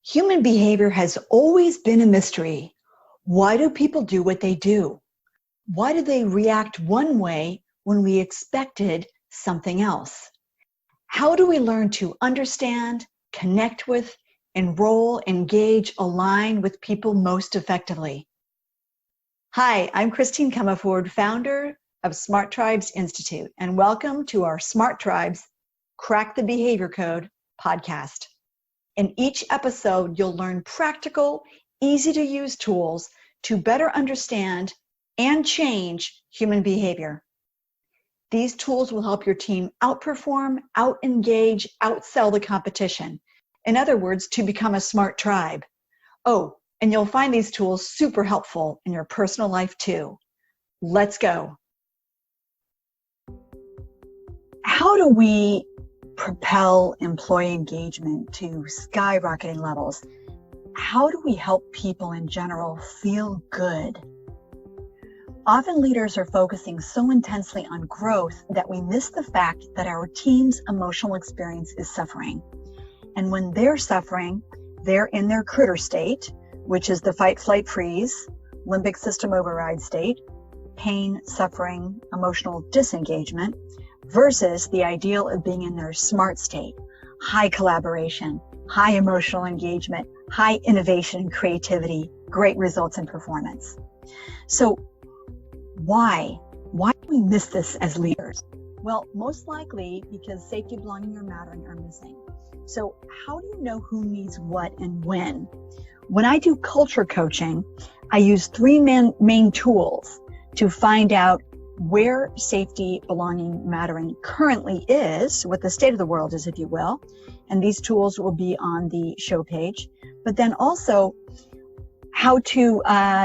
Human behavior has always been a mystery. Why do people do what they do? Why do they react one way when we expected something else? How do we learn to understand, connect with, enroll, engage, align with people most effectively? Hi, I'm Christine Comerford, founder of Smart Tribes Institute, and welcome to our Smart Tribes Crack the Behavior Code podcast. In each episode, you'll learn practical, easy-to-use tools to better understand and change human behavior. These tools will help your team outperform, out-engage, outsell the competition. In other words, to become a smart tribe. Oh, and you'll find these tools super helpful in your personal life too. Let's go. How do we propel employee engagement to skyrocketing levels? How do we help people in general feel good? Often leaders are focusing so intensely on growth that we miss the fact that our team's emotional experience is suffering. And when they're suffering, they're in their critter state, which is the fight, flight, freeze, limbic system override state, pain, suffering, emotional disengagement, versus the ideal of being in their smart state, high collaboration, high emotional engagement, high innovation and creativity, great results and performance. So why do we miss this as leaders? Well, most likely because safety, belonging, or mattering are missing. So how do you know who needs what and when? When I do culture coaching, I use three main tools to find out where safety, belonging, mattering currently is, what the state of the world is, if you will. And these tools will be on the show page. But then also how to,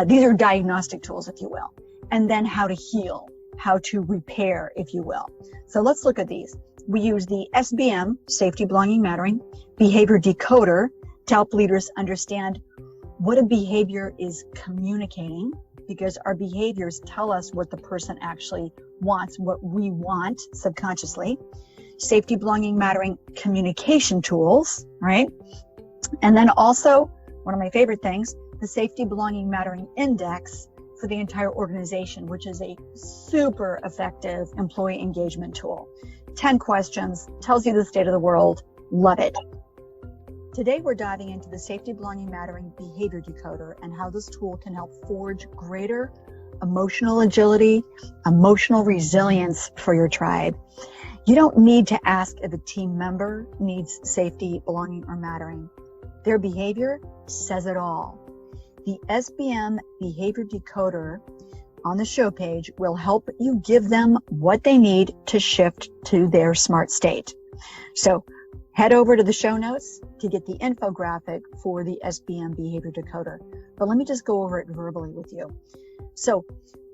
these are diagnostic tools, if you will. And then how to heal, how to repair, if you will. So let's look at these. We use the SBM, Safety, Belonging, Mattering, Behavior Decoder to help leaders understand what a behavior is communicating, because our behaviors tell us what the person actually wants, what we want subconsciously. Safety, belonging, mattering, communication tools, right? And then also, one of my favorite things, the Safety, Belonging, Mattering Index for the entire organization, which is a super effective employee engagement tool. 10 questions, tells you the state of the world. Love it. Today, we're diving into the Safety, Belonging, Mattering Behavior Decoder and how this tool can help forge greater emotional agility, emotional resilience for your tribe. You don't need to ask if a team member needs safety, belonging, or mattering. Their behavior says it all. The SBM Behavior Decoder on the show page will help you give them what they need to shift to their smart state. So head over to the show notes to get the infographic for the SBM Behavior Decoder. But let me just go over it verbally with you. So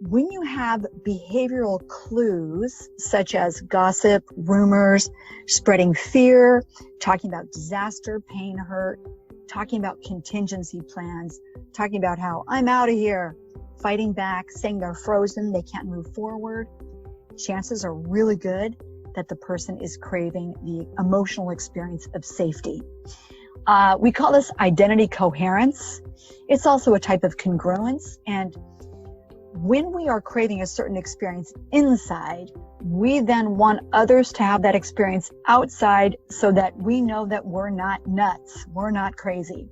when you have behavioral clues such as gossip, rumors, spreading fear, talking about disaster, pain, hurt, talking about contingency plans, talking about how I'm out of here, fighting back, saying they're frozen, they can't move forward, chances are really good that the person is craving the emotional experience of safety. We call this identity coherence. It's also a type of congruence. And when we are craving a certain experience inside, we then want others to have that experience outside so that we know that we're not nuts, we're not crazy.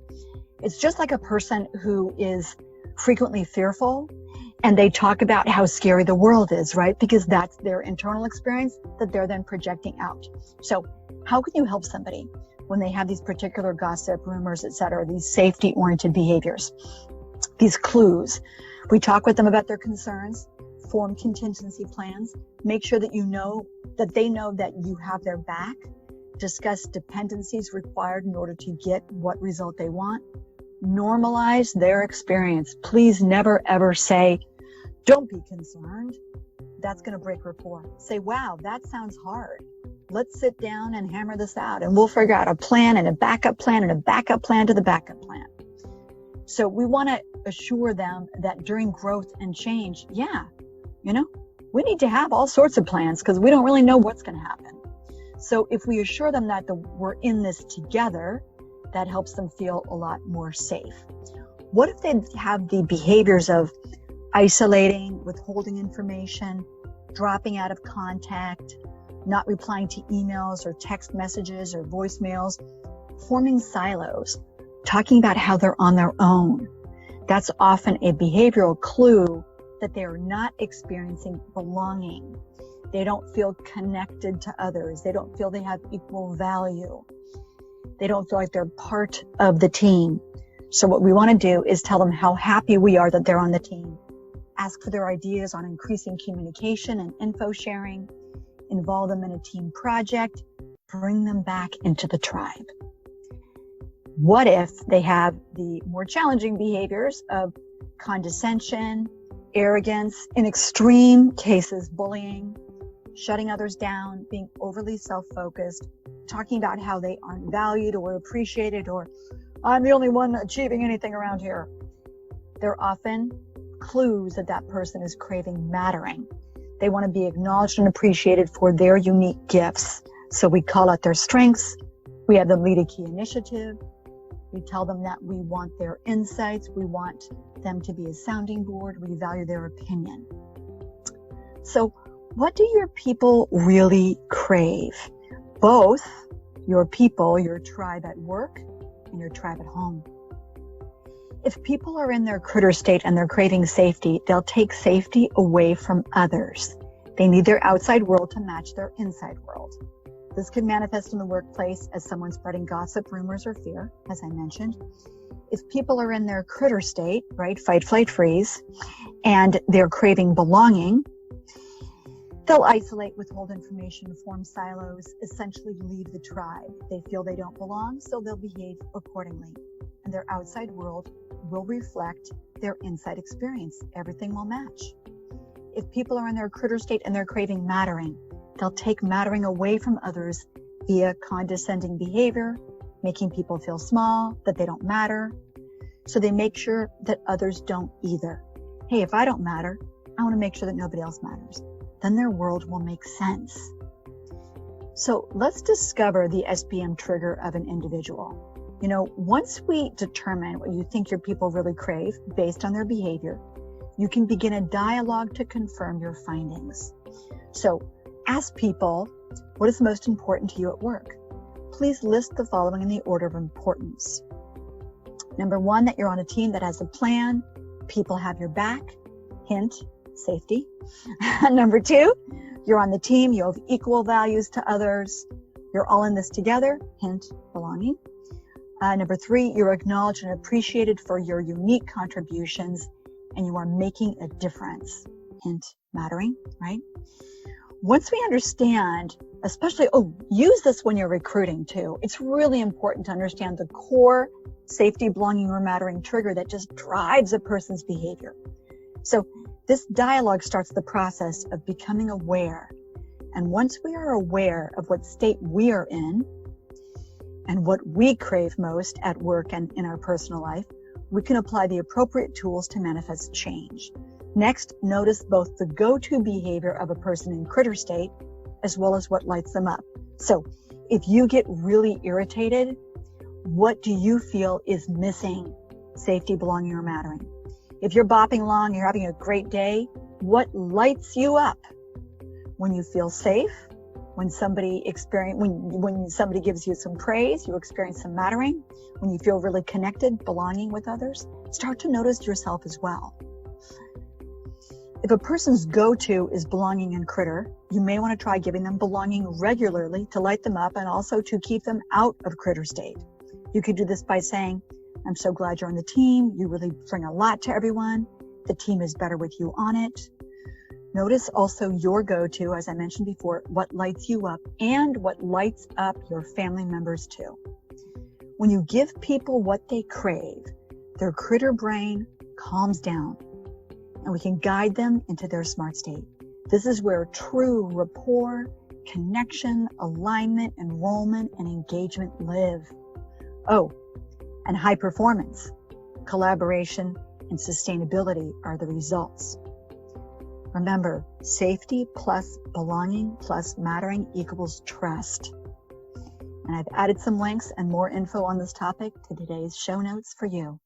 It's just like a person who is frequently fearful and they talk about how scary the world is, right? Because that's their internal experience that they're then projecting out. So how can you help somebody when they have these particular gossip, rumors, etc., these safety-oriented behaviors, these clues? We talk with them about their concerns, form contingency plans, make sure that they know that you have their back, discuss dependencies required in order to get what result they want, normalize their experience. Please never ever say, don't be concerned. That's going to break rapport. Say, wow, that sounds hard. Let's sit down and hammer this out and we'll figure out a plan and a backup plan and a backup plan to the backup plan. So we want to assure them that during growth and change, we need to have all sorts of plans because we don't really know what's going to happen. So if we assure them that we're in this together, that helps them feel a lot more safe. What if they have the behaviors of isolating, withholding information, dropping out of contact, not replying to emails or text messages or voicemails, forming silos, talking about how they're on their own? That's often a behavioral clue that they are not experiencing belonging. They don't feel connected to others. They don't feel they have equal value. They don't feel like they're part of the team. So what we want to do is tell them how happy we are that they're on the team. Ask for their ideas on increasing communication and info sharing. Involve them in a team project. Bring them back into the tribe. What if they have the more challenging behaviors of condescension, arrogance, in extreme cases, bullying, shutting others down, being overly self-focused, talking about how they aren't valued or appreciated, or I'm the only one achieving anything around here? They're often clues that that person is craving mattering. They want to be acknowledged and appreciated for their unique gifts. So we call out their strengths. We have them lead a key initiative. We tell them that we want their insights. We want them to be a sounding board. We value their opinion. So what do your people really crave? Both your people, your tribe at work, and your tribe at home. If people are in their critter state and they're craving safety, they'll take safety away from others. They need their outside world to match their inside world. This can manifest in the workplace as someone spreading gossip, rumors, or fear, as I mentioned. If people are in their critter state, right, fight, flight, freeze, and they're craving belonging, they'll isolate, withhold information, form silos, essentially leave the tribe. They feel they don't belong, so they'll behave accordingly. And their outside world will reflect their inside experience. Everything will match. If people are in their critter state and they're craving mattering, they'll take mattering away from others via condescending behavior, making people feel small, that they don't matter. So they make sure that others don't either. Hey, if I don't matter, I want to make sure that nobody else matters. Then their world will make sense. So let's discover the SBM trigger of an individual. Once we determine what you think your people really crave based on their behavior, you can begin a dialogue to confirm your findings. So ask people, what is most important to you at work? Please list the following in the order of importance. Number 1, that you're on a team that has a plan. People have your back. Hint, safety. Number 2, you're on the team. You have equal values to others. You're all in this together. Hint, belonging. Number 3, you're acknowledged and appreciated for your unique contributions, and you are making a difference. Hint, mattering, right? Once we understand, especially, use this when you're recruiting too. It's really important to understand the core safety, belonging, or mattering trigger that just drives a person's behavior. So this dialogue starts the process of becoming aware. And once we are aware of what state we are in and what we crave most at work and in our personal life, we can apply the appropriate tools to manifest change. Next, notice both the go-to behavior of a person in critter state as well as what lights them up. So if you get really irritated, what do you feel is missing? Safety, belonging, or mattering. If you're bopping along, you're having a great day, what lights you up? When you feel safe, when somebody gives you some praise, you experience some mattering. When you feel really connected, belonging with others, start to notice yourself as well. If a person's go-to is belonging and critter, you may want to try giving them belonging regularly to light them up and also to keep them out of critter state. You could do this by saying, I'm so glad you're on the team. You really bring a lot to everyone. The team is better with you on it. Notice also your go-to, as I mentioned before, what lights you up and what lights up your family members too. When you give people what they crave, their critter brain calms down and we can guide them into their smart state. This is where true rapport, connection, alignment, enrollment, and engagement live. Oh, and high performance, collaboration, and sustainability are the results. Remember, safety plus belonging plus mattering equals trust. And I've added some links and more info on this topic to today's show notes for you.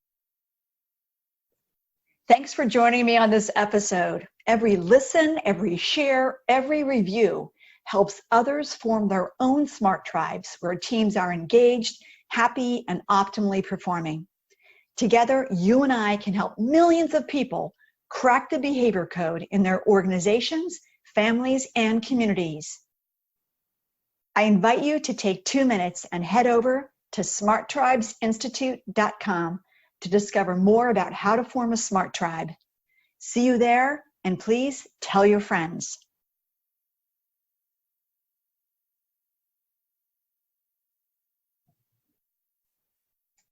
Thanks for joining me on this episode. Every listen, every share, every review helps others form their own smart tribes where teams are engaged, happy, and optimally performing. Together, you and I can help millions of people crack the behavior code in their organizations, families, and communities. I invite you to take 2 minutes and head over to smarttribesinstitute.com to discover more about how to form a smart tribe. See you there, and please tell your friends.